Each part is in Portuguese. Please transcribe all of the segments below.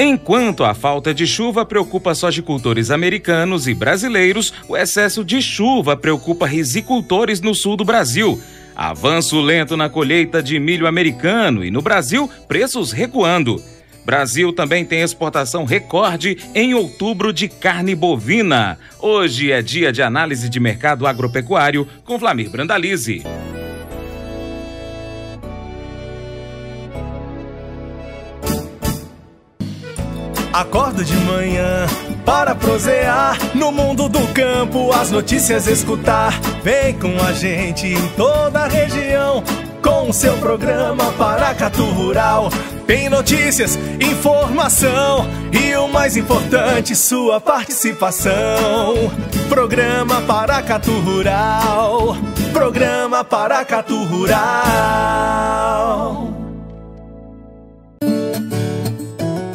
Enquanto a falta de chuva preocupa sojicultores americanos e brasileiros, o excesso de chuva preocupa risicultores no sul do Brasil. Avanço lento na colheita de milho americano e no Brasil, preços recuando. Brasil também tem exportação recorde em outubro de carne bovina. Hoje é dia de análise de mercado agropecuário com Vlamir Brandalize. Acordo de manhã para prosear no mundo do campo, as notícias escutar. Vem com a gente em toda a região com o seu programa Paracatu Rural. Tem notícias, informação e o mais importante, sua participação. Programa Paracatu Rural. Programa Paracatu Rural.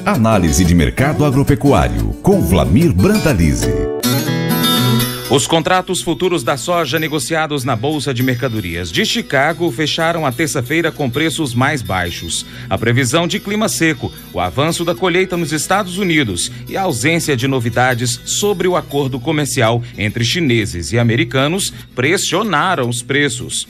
Análise de mercado agropecuário com Vlamir Brandalize. Os contratos futuros da soja negociados na Bolsa de Mercadorias de Chicago fecharam a terça-feira com preços mais baixos. A previsão de clima seco, o avanço da colheita nos Estados Unidos e a ausência de novidades sobre o acordo comercial entre chineses e americanos pressionaram os preços.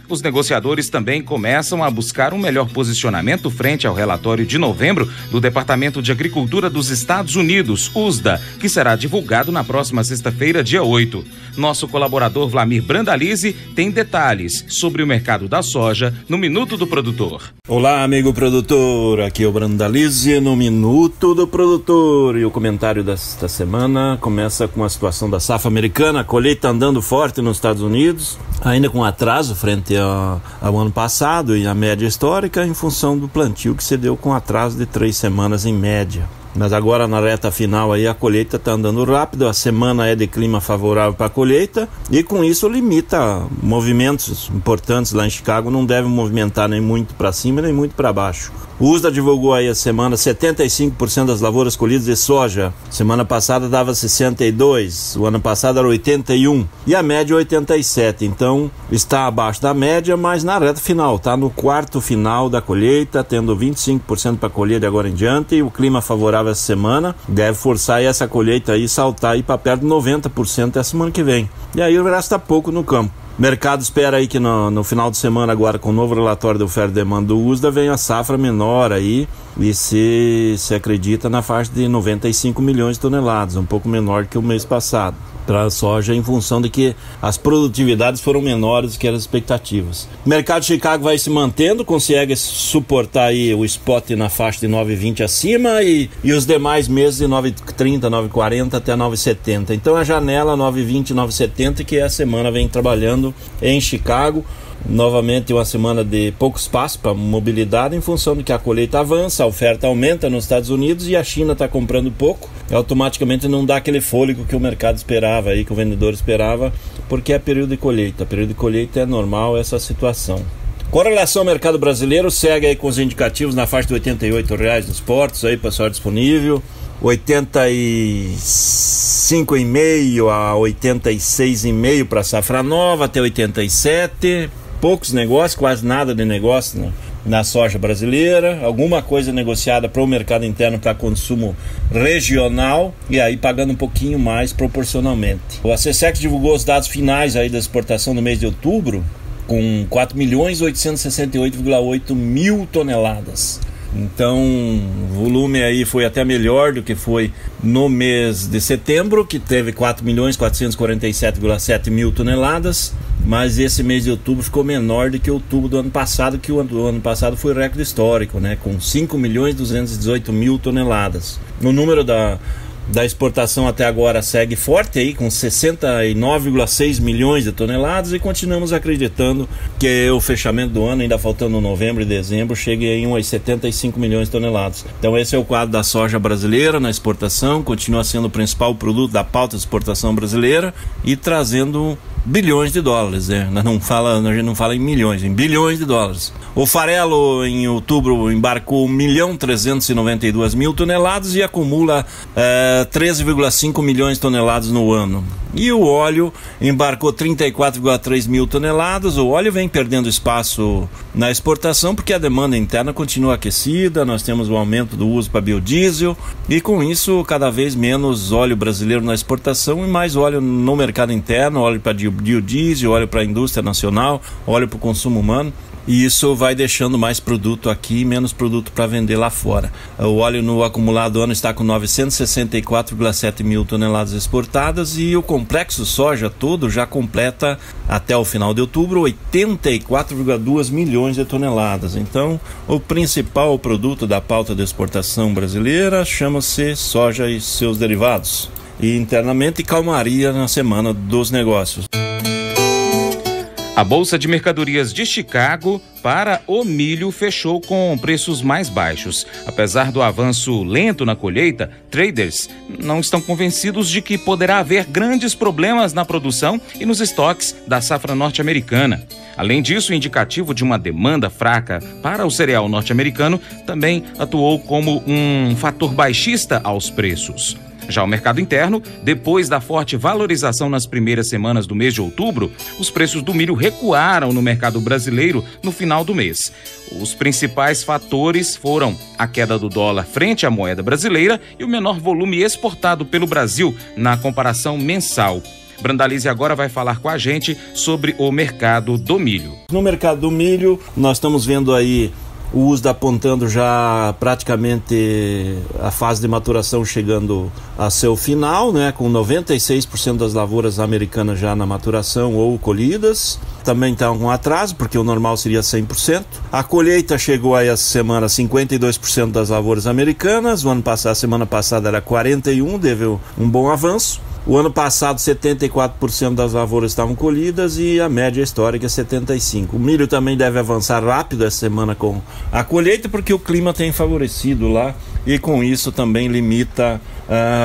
Os negociadores também começam a buscar um melhor posicionamento frente ao relatório de novembro do Departamento de Agricultura dos Estados Unidos, USDA, que será divulgado na próxima sexta-feira, dia 8. Nosso colaborador Vlamir Brandalize tem detalhes sobre o mercado da soja no Minuto do Produtor. Olá, amigo produtor, aqui é o Brandalize no Minuto do Produtor. E o comentário desta semana começa com a situação da safra americana. A colheita andando forte nos Estados Unidos, ainda com atraso frente ao ano passado e a média histórica, em função do plantio que se deu com atraso de 3 semanas em média. Mas agora na reta final aí a colheita está andando rápido, a semana é de clima favorável para a colheita e com isso limita movimentos importantes lá em Chicago, não deve movimentar nem muito para cima nem muito para baixo. O USDA divulgou aí a semana 75% das lavouras colhidas de soja. Semana passada dava 62%, o ano passado era 81% e a média 87%. Então está abaixo da média, mas na reta final, está no quarto final da colheita, tendo 25% para colher de agora em diante e o clima favorável essa semana deve forçar aí essa colheita aí saltar aí para perto de 90% essa semana que vem. E aí resta pouco no campo. O mercado espera aí que no final de semana agora, com o novo relatório da oferta e demanda do USDA, venha a safra menor aí e se acredita na faixa de 95 milhões de toneladas, um pouco menor que o mês passado, para a soja, em função de que as produtividades foram menores do que as expectativas. O mercado de Chicago vai se mantendo, consegue suportar aí o spot na faixa de 9,20 acima e os demais meses de 9,30, 9,40 até 9,70. Então a janela 9,20, 9,70 que a semana vem trabalhando em Chicago. Novamente uma semana de pouco espaço para mobilidade em função de que a colheita avança, a oferta aumenta nos Estados Unidos e a China está comprando pouco, e automaticamente não dá aquele fôlego que o mercado esperava, aí, que o vendedor esperava, porque é período de colheita. Período de colheita é normal essa situação. Com relação ao mercado brasileiro, segue aí com os indicativos na faixa de R$ 88,00 nos portos, aí para soja disponível, 85,5 a 86,5 para safra nova, até 87. Poucos negócios, quase nada de negócio na soja brasileira, alguma coisa negociada para o mercado interno para consumo regional e aí pagando um pouquinho mais proporcionalmente. O ACSEX divulgou os dados finais aí da exportação no mês de outubro com 4.868,8 mil toneladas. Então o volume aí foi até melhor do que foi no mês de setembro, que teve 4.447,7 mil toneladas, mas esse mês de outubro ficou menor do que outubro do ano passado, que o ano passado foi recorde histórico, né, com 5.218 mil toneladas. O número da exportação até agora segue forte aí, com 69,6 milhões de toneladas, e continuamos acreditando que o fechamento do ano, ainda faltando novembro e dezembro, chegue em umas 75 milhões de toneladas. Então esse é o quadro da soja brasileira na exportação, continua sendo o principal produto da pauta de exportação brasileira e trazendo bilhões de dólares, né? A gente não fala em milhões, em bilhões de dólares. O farelo em outubro embarcou 1.392.000 toneladas e acumula 13,5 milhões de toneladas no ano. E o óleo embarcou 34,3 mil toneladas. O óleo vem perdendo espaço na exportação porque a demanda interna continua aquecida, nós temos o aumento do uso para biodiesel e com isso cada vez menos óleo brasileiro na exportação e mais óleo no mercado interno, óleo para biodiesel, óleo para a indústria nacional, óleo para o consumo humano. E isso vai deixando mais produto aqui e menos produto para vender lá fora. O óleo no acumulado ano está com 964,7 mil toneladas exportadas e o complexo soja todo já completa até o final de outubro 84,2 milhões de toneladas. Então, o principal produto da pauta de exportação brasileira chama-se soja e seus derivados. E internamente calmaria na semana dos negócios. A Bolsa de Mercadorias de Chicago para o milho fechou com preços mais baixos. Apesar do avanço lento na colheita, traders não estão convencidos de que poderá haver grandes problemas na produção e nos estoques da safra norte-americana. Além disso, o indicativo de uma demanda fraca para o cereal norte-americano também atuou como um fator baixista aos preços. Já o mercado interno, depois da forte valorização nas primeiras semanas do mês de outubro, os preços do milho recuaram no mercado brasileiro no final do mês. Os principais fatores foram a queda do dólar frente à moeda brasileira e o menor volume exportado pelo Brasil na comparação mensal. Brandalize agora vai falar com a gente sobre o mercado do milho. No mercado do milho, nós estamos vendo aí o USDA apontando já praticamente a fase de maturação chegando a seu final, né, com 96% das lavouras americanas já na maturação ou colhidas. Também está com atraso, porque o normal seria 100%. A colheita chegou aí essa semana a 52% das lavouras americanas. A semana passada era 41%, teve um bom avanço. O ano passado, 74% das lavouras estavam colhidas e a média histórica é 75%. O milho também deve avançar rápido essa semana com a colheita, porque o clima tem favorecido lá e com isso também limita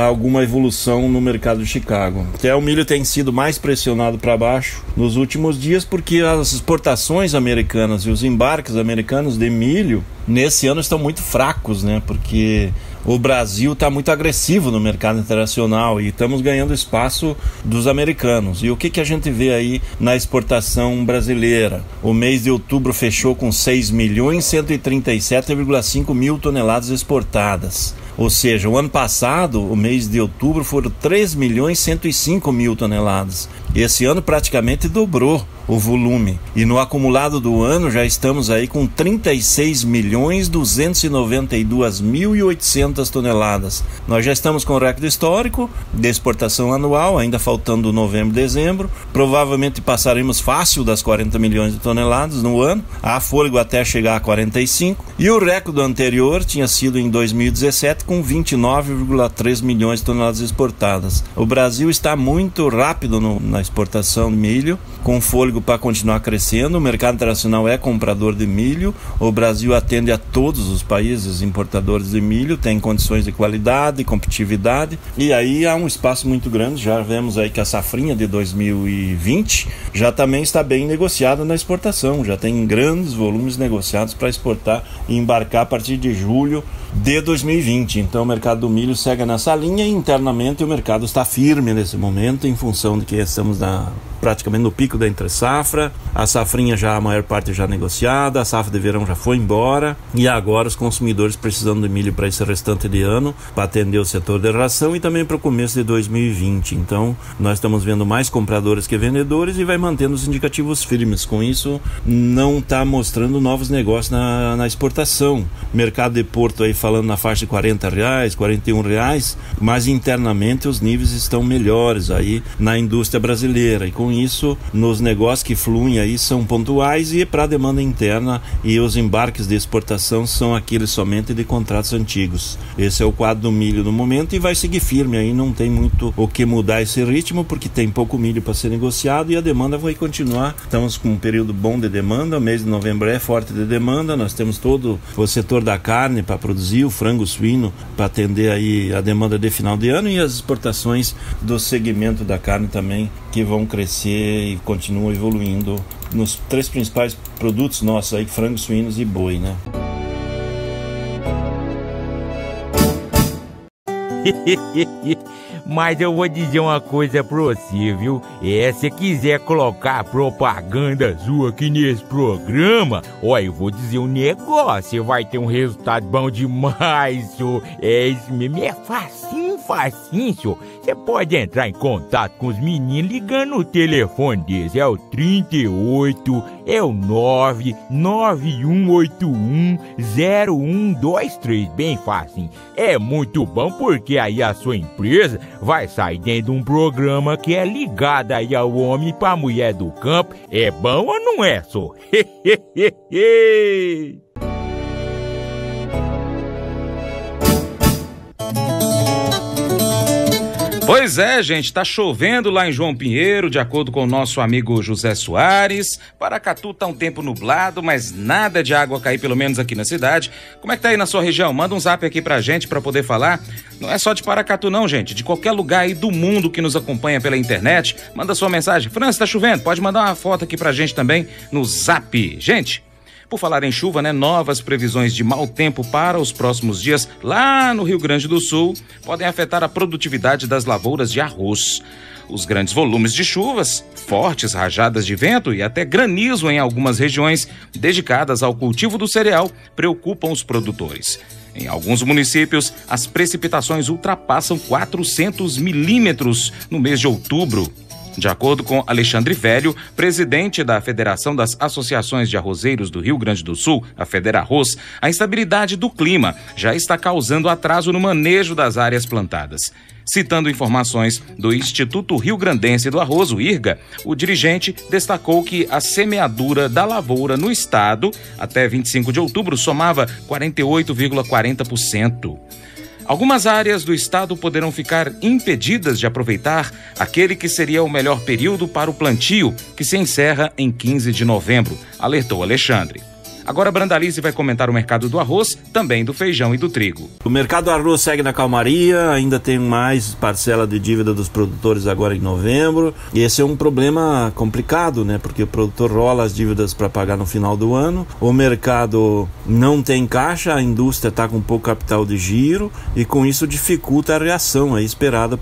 alguma evolução no mercado de Chicago. Até o milho tem sido mais pressionado para baixo nos últimos dias porque as exportações americanas e os embarques americanos de milho nesse ano estão muito fracos, né? Porque o Brasil está muito agressivo no mercado internacional e estamos ganhando espaço dos americanos. E o que a gente vê aí na exportação brasileira? O mês de outubro fechou com 6.137,5 mil toneladas exportadas. Ou seja, o ano passado, o mês de outubro, foram 3.105.000 toneladas. Esse ano praticamente dobrou o volume. E no acumulado do ano já estamos aí com 36.292.800 toneladas. Nós já estamos com o recorde histórico de exportação anual, ainda faltando novembro e dezembro. Provavelmente passaremos fácil das 40 milhões de toneladas no ano. Há fôlego até chegar a 45. E o recorde anterior tinha sido em 2017 com 29,3 milhões de toneladas exportadas. O Brasil está muito rápido na exportação de milho, com fôlego para continuar crescendo. O mercado internacional é comprador de milho. O Brasil atende a todos os países importadores de milho, tem condições de qualidade e competitividade. E aí há um espaço muito grande. Já vemos aí que a safrinha de 2020 já também está bem negociada na exportação. Já tem grandes volumes negociados para exportar e embarcar a partir de julho de 2020. Então o mercado do milho segue nessa linha e internamente o mercado está firme nesse momento em função de que estamos praticamente no pico da entre-safra. A safrinha já, a maior parte já negociada, a safra de verão já foi embora e agora os consumidores precisando de milho para esse restante de ano, para atender o setor de ração e também para o começo de 2020. Então nós estamos vendo mais compradores que vendedores e vai mantendo os indicativos firmes. Com isso não está mostrando novos negócios na exportação. Mercado de Porto aí falando na faixa de R$40, R$41, mas internamente os níveis estão melhores aí na indústria brasileira e com isso nos negócios que fluem aí são pontuais e para a demanda interna, e os embarques de exportação são aqueles somente de contratos antigos. Esse é o quadro do milho no momento e vai seguir firme aí, não tem muito o que mudar esse ritmo porque tem pouco milho para ser negociado e a demanda vai continuar. Estamos com um período bom de demanda, o mês de novembro é forte de demanda, nós temos todo o setor da carne para produzir, o frango, o suíno, para atender aí a demanda de final de ano e as exportações do segmento da carne também que vão crescer crescer e continua evoluindo nos 3 principais produtos nossos aí, frango, suínos e boi, né? Mas eu vou dizer uma coisa pra você, viu? Se quiser colocar propaganda sua aqui nesse programa, eu vou dizer um negócio, você vai ter um resultado bom demais, senhor. Isso mesmo, é facinho, senhor. Você pode entrar em contato com os meninos ligando o telefone deles, é o 38, é o 991810123, bem fácil. É muito bom porque aí a sua empresa vai sair dentro de um programa que é ligado aí ao homem pra mulher do campo. É bom ou não é, só? Pois é, gente, tá chovendo lá em João Pinheiro, de acordo com o nosso amigo José Soares. Paracatu tá um tempo nublado, mas nada de água cair, pelo menos aqui na cidade. Como é que tá aí na sua região? Manda um zap aqui pra gente pra poder falar. Não é só de Paracatu não, gente, de qualquer lugar aí do mundo que nos acompanha pela internet. Manda sua mensagem. França, tá chovendo? Pode mandar uma foto aqui pra gente também no zap. Gente, por falar em chuva, novas previsões de mau tempo para os próximos dias lá no Rio Grande do Sul podem afetar a produtividade das lavouras de arroz. Os grandes volumes de chuvas, fortes rajadas de vento e até granizo em algumas regiões dedicadas ao cultivo do cereal preocupam os produtores. Em alguns municípios, as precipitações ultrapassam 400 milímetros no mês de outubro. De acordo com Alexandre Velho, presidente da Federação das Associações de Arrozeiros do Rio Grande do Sul, a Federarroz, a instabilidade do clima já está causando atraso no manejo das áreas plantadas. Citando informações do Instituto Rio Grandense do Arroz, o IRGA, o dirigente destacou que a semeadura da lavoura no estado, até 25 de outubro, somava 48,40%. Algumas áreas do estado poderão ficar impedidas de aproveitar aquele que seria o melhor período para o plantio, que se encerra em 15 de novembro, alertou Alexandre. Agora Brandalize vai comentar o mercado do arroz, também do feijão e do trigo. O mercado do arroz segue na calmaria, ainda tem mais parcela de dívida dos produtores agora em novembro. E esse é um problema complicado, né? Porque o produtor rola as dívidas para pagar no final do ano. O mercado não tem caixa, a indústria está com pouco capital de giro e com isso dificulta a reação aí esperada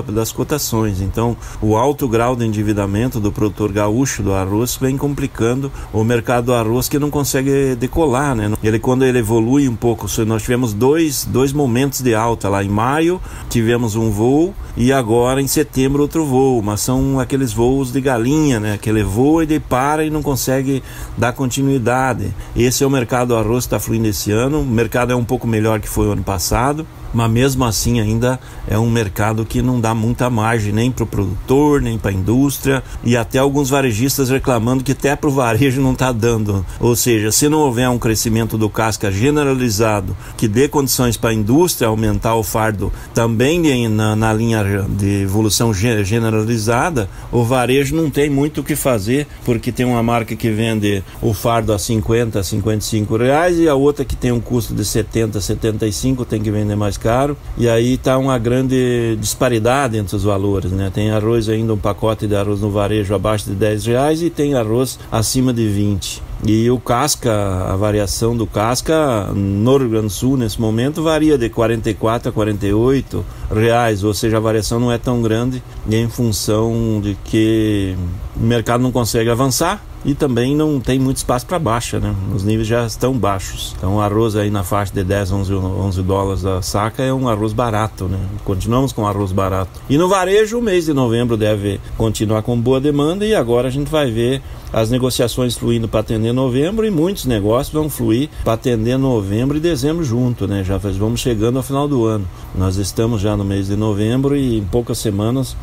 das cotações. Então, o alto grau de endividamento do produtor gaúcho do arroz vem complicando o mercado do arroz, que não consegue decolar, né? Quando ele evolui um pouco, nós tivemos dois momentos de alta lá em maio, tivemos um voo e agora em setembro outro voo, mas são aqueles voos de galinha, né? Que ele voa e ele para e não consegue dar continuidade. Esse é o mercado do arroz que está fluindo esse ano. O mercado é um pouco melhor que foi o ano passado, mas mesmo assim ainda é um mercado que não dá muita margem nem para o produtor, nem para a indústria, e até alguns varejistas reclamando que até para o varejo não está dando. Ou seja, se não houver um crescimento do casca generalizado que dê condições para a indústria aumentar o fardo também na linha de evolução generalizada, o varejo não tem muito o que fazer, porque tem uma marca que vende o fardo a 50, a 55 reais e a outra que tem um custo de 70, 75 tem que vender mais caro, e aí está uma grande disparidade entre os valores, né? Tem arroz ainda, um pacote de arroz no varejo abaixo de 10 reais e tem arroz acima de 20. E o casca, a variação do casca no Rio Grande do Sul nesse momento varia de 44 a 48 reais, ou seja, a variação não é tão grande em função de que o mercado não consegue avançar e também não tem muito espaço para baixa, né? Os níveis já estão baixos. Então o arroz aí na faixa de 10, 11 dólares a saca é um arroz barato, né? Continuamos com arroz barato. E no varejo o mês de novembro deve continuar com boa demanda, e agora a gente vai ver as negociações fluindo para atender novembro, e muitos negócios vão fluir para atender novembro e dezembro junto, né? Já vamos chegando ao final do ano. Nós estamos já no mês de novembro e em poucas semanas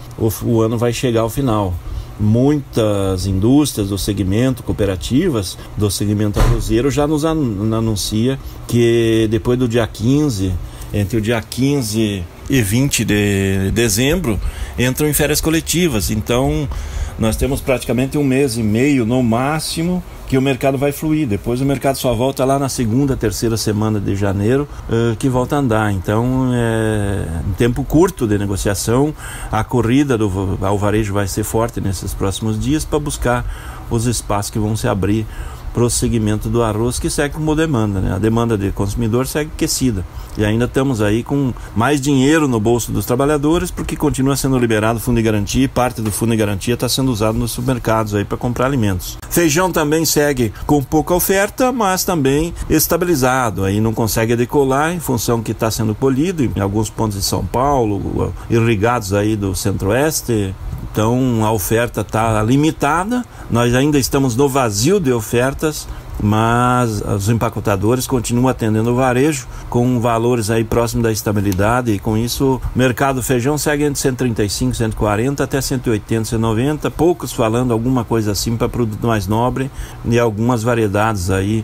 o ano vai chegar ao final. Muitas indústrias do segmento, cooperativas do segmento arrozeiro já nos anuncia que depois do dia 15, entre o dia 15 e 20 de dezembro, entram em férias coletivas. Então nós temos praticamente 1 mês e meio no máximo que o mercado vai fluir. Depois o mercado só volta lá na segunda, terceira semana de janeiro, que volta a andar. Então, em tempo curto de negociação, a corrida ao varejo vai ser forte nesses próximos dias para buscar os espaços que vão se abrir para o segmento do arroz, que segue como demanda, né? A demanda de consumidor segue aquecida. E ainda estamos aí com mais dinheiro no bolso dos trabalhadores, porque continua sendo liberado o fundo de garantia, e parte do fundo de garantia está sendo usado nos supermercados aí para comprar alimentos. Feijão também segue com pouca oferta, mas também estabilizado. Aí não consegue decolar em função que está sendo colhido em alguns pontos de São Paulo, irrigados aí do Centro-Oeste. Então a oferta está limitada, nós ainda estamos no vazio de ofertas, mas os empacotadores continuam atendendo o varejo com valores aí próximos da estabilidade, e com isso o mercado do feijão segue entre 135, 140 até 180, 190, poucos falando alguma coisa assim para produto mais nobre, e algumas variedades aí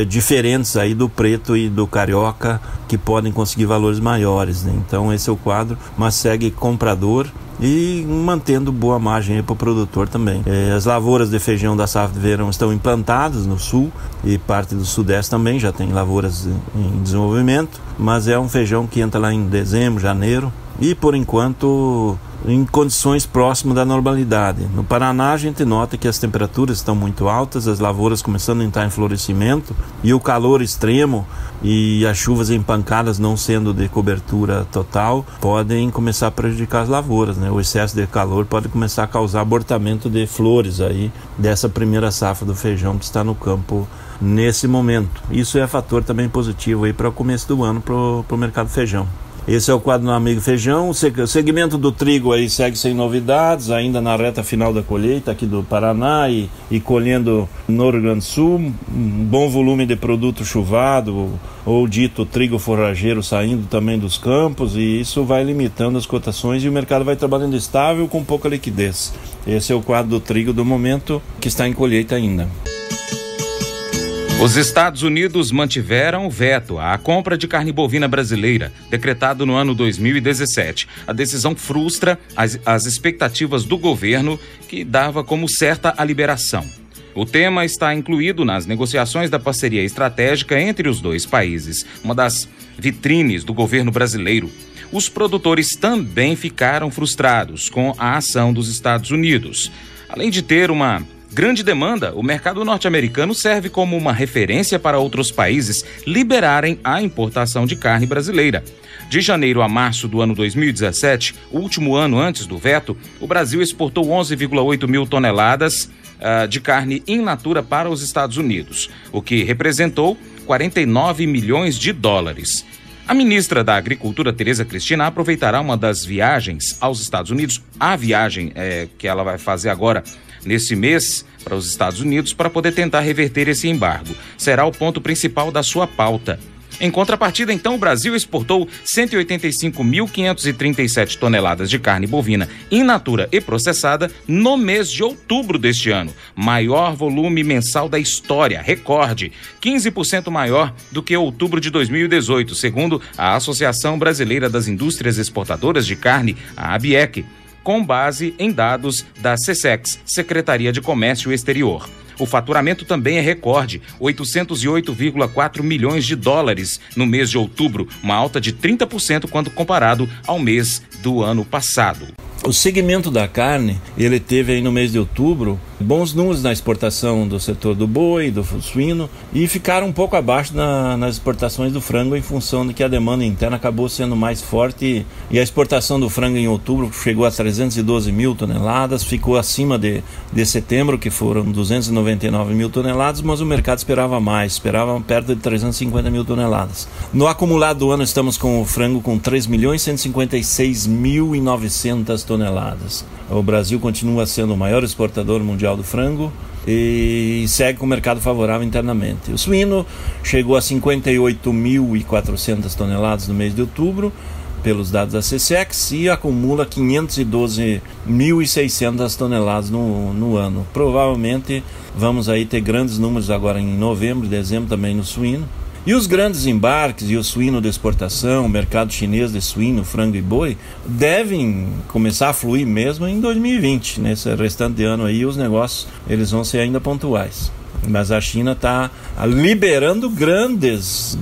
diferentes aí do preto e do carioca que podem conseguir valores maiores, né? Então esse é o quadro, mas segue comprador e mantendo boa margem para o produtor também. As lavouras de feijão da safra de verão estão implantadas no sul, e parte do sudeste também já tem lavouras em desenvolvimento, mas é um feijão que entra lá em dezembro, janeiro, e por enquanto em condições próximas da normalidade. No Paraná a gente nota que as temperaturas estão muito altas, as lavouras começando a entrar em florescimento, e o calor extremo e as chuvas empancadas não sendo de cobertura total podem começar a prejudicar as lavouras, né? O excesso de calor pode começar a causar abortamento de flores aí dessa primeira safra do feijão que está no campo nesse momento. Isso é fator também positivo aí para o começo do ano para o mercado feijão. Esse é o quadro do Amigo Feijão. O segmento do trigo aí segue sem novidades, ainda na reta final da colheita aqui do Paraná e colhendo no Rio Grande do Sul. Um bom volume de produto chuvado, ou dito trigo forrageiro, saindo também dos campos, e isso vai limitando as cotações e o mercado vai trabalhando estável com pouca liquidez. Esse é o quadro do trigo do momento, que está em colheita ainda. Os Estados Unidos mantiveram o veto à compra de carne bovina brasileira, decretado no ano 2017. A decisão frustra as expectativas do governo, que dava como certa a liberação. O tema está incluído nas negociações da parceria estratégica entre os dois países, uma das vitrines do governo brasileiro. Os produtores também ficaram frustrados com a ação dos Estados Unidos. Além de ter uma grande demanda, o mercado norte-americano serve como uma referência para outros países liberarem a importação de carne brasileira. De janeiro a março do ano 2017, o último ano antes do veto, o Brasil exportou 11,8 mil toneladas de carne in natura para os Estados Unidos, o que representou 49 milhões de dólares. A ministra da Agricultura, Tereza Cristina, aproveitará uma das viagens aos Estados Unidos, a viagem que ela vai fazer agora nesse mês para os Estados Unidos, para poder tentar reverter esse embargo. Será o ponto principal da sua pauta. Em contrapartida, então, o Brasil exportou 185.537 toneladas de carne bovina in natura e processada no mês de outubro deste ano. Maior volume mensal da história, recorde, 15% maior do que outubro de 2018, segundo a Associação Brasileira das Indústrias Exportadoras de Carne, a ABIEC, com base em dados da SESEX, Secretaria de Comércio Exterior. O faturamento também é recorde, 808,4 milhões de dólares no mês de outubro, uma alta de 30% quando comparado ao mês do ano passado. O segmento da carne, ele teve aí no mês de outubro bons números na exportação do setor do boi, do suíno, e ficaram um pouco abaixo nas exportações do frango, em função de que a demanda interna acabou sendo mais forte, e a exportação do frango em outubro chegou a 312 mil toneladas, ficou acima de setembro, que foram 299 mil toneladas, mas o mercado esperava mais, esperava perto de 350 mil toneladas. No acumulado do ano estamos com o frango com 3.156.900 toneladas. O Brasil continua sendo o maior exportador mundial do frango e segue com o mercado favorável internamente. O suíno chegou a 58.400 toneladas no mês de outubro, pelos dados da SESEX, e acumula 512.600 toneladas no ano. Provavelmente vamos aí ter grandes números agora em novembro e dezembro também no suíno. E os grandes embarques e o suíno de exportação, o mercado chinês de suíno, frango e boi, devem começar a fluir mesmo em 2020. Nesse restante de ano aí, os negócios eles vão ser ainda pontuais. Mas a China está liberando grandes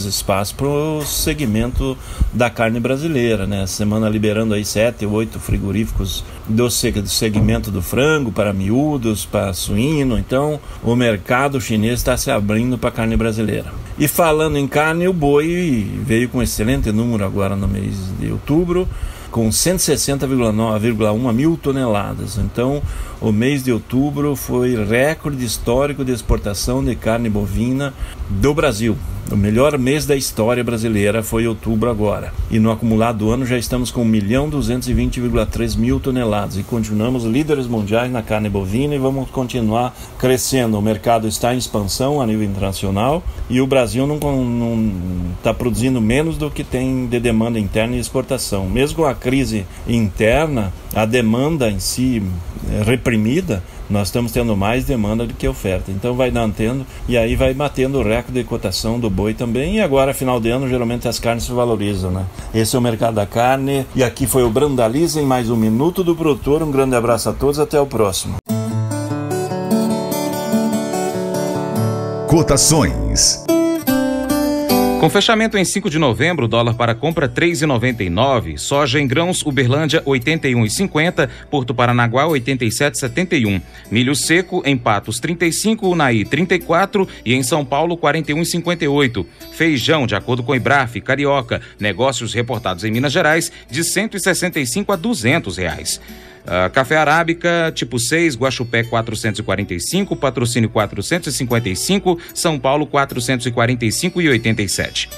espaços para o segmento da carne brasileira, né? Essa semana liberando aí 7 ou 8 frigoríficos do segmento do frango para miúdos, para suíno. Então o mercado chinês está se abrindo para a carne brasileira. E falando em carne, o boi veio com um excelente número agora no mês de outubro, com 160,1 mil toneladas. Então, o mês de outubro foi recorde histórico de exportação de carne bovina do Brasil. O melhor mês da história brasileira foi outubro agora. E no acumulado do ano já estamos com 1.220,3 mil toneladas. E continuamos líderes mundiais na carne bovina e vamos continuar crescendo. O mercado está em expansão a nível internacional e o Brasil não está produzindo menos do que tem de demanda interna e exportação. Mesmo com a crise interna, a demanda em si reprimida, nós estamos tendo mais demanda do que oferta. Então vai mantendo e aí vai batendo o recorde de cotação do boi também. E agora, final de ano, geralmente as carnes se valorizam, né? Esse é o mercado da carne. E aqui foi o Brandalize em mais um Minuto do Produtor. Um grande abraço a todos, até o próximo. Cotações. Com fechamento em 5 de novembro, dólar para compra R$ 3,99, soja em grãos Uberlândia R$ 81,50, Porto Paranaguá R$ 87,71, milho seco em Patos R$ 35, Unaí R$ 34 e em São Paulo R$ 41,58. Feijão, de acordo com Ibraf, Carioca, negócios reportados em Minas Gerais, de R$ 165 a R$ 200. Café Arábica, tipo 6, Guaxupé 445, Patrocínio 455, São Paulo 445,87.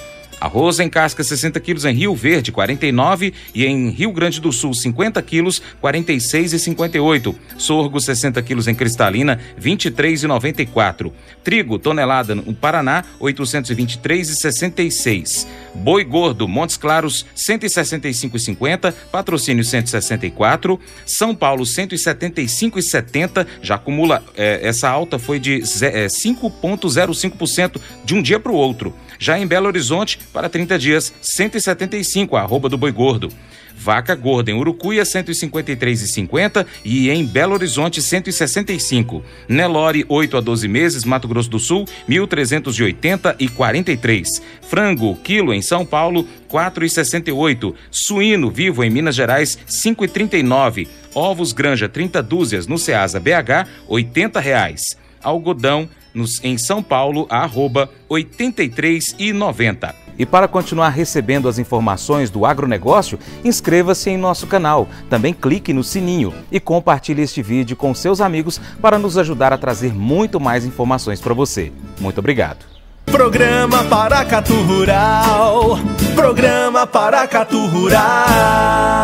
Arroz em casca 60 quilos em Rio Verde, 49, e em Rio Grande do Sul 50 quilos, 46,58. Sorgo 60 quilos em Cristalina, 23,94. Trigo tonelada no Paraná, 823,66. Boi gordo Montes Claros 165,50, Patrocínio 164, São Paulo 175,70. Já acumula, essa alta foi de 5,05% de um dia para o outro. Já em Belo Horizonte, para 30 dias, 175, arroba do boi gordo. Vaca gorda em Urucuia, 153,50 e em Belo Horizonte, 165. Nelore, 8 a 12 meses, Mato Grosso do Sul, 1.380,43. Frango, quilo em São Paulo, 4,68. Suíno vivo em Minas Gerais, 5,39. Ovos Granja, 30 dúzias no Ceasa BH, R$80. Algodão em São Paulo, arroba 83,90. E para continuar recebendo as informações do agronegócio, inscreva-se em nosso canal. Também clique no sininho e compartilhe este vídeo com seus amigos para nos ajudar a trazer muito mais informações para você. Muito obrigado. Programa Paracatu Rural. Programa Paracatu Rural.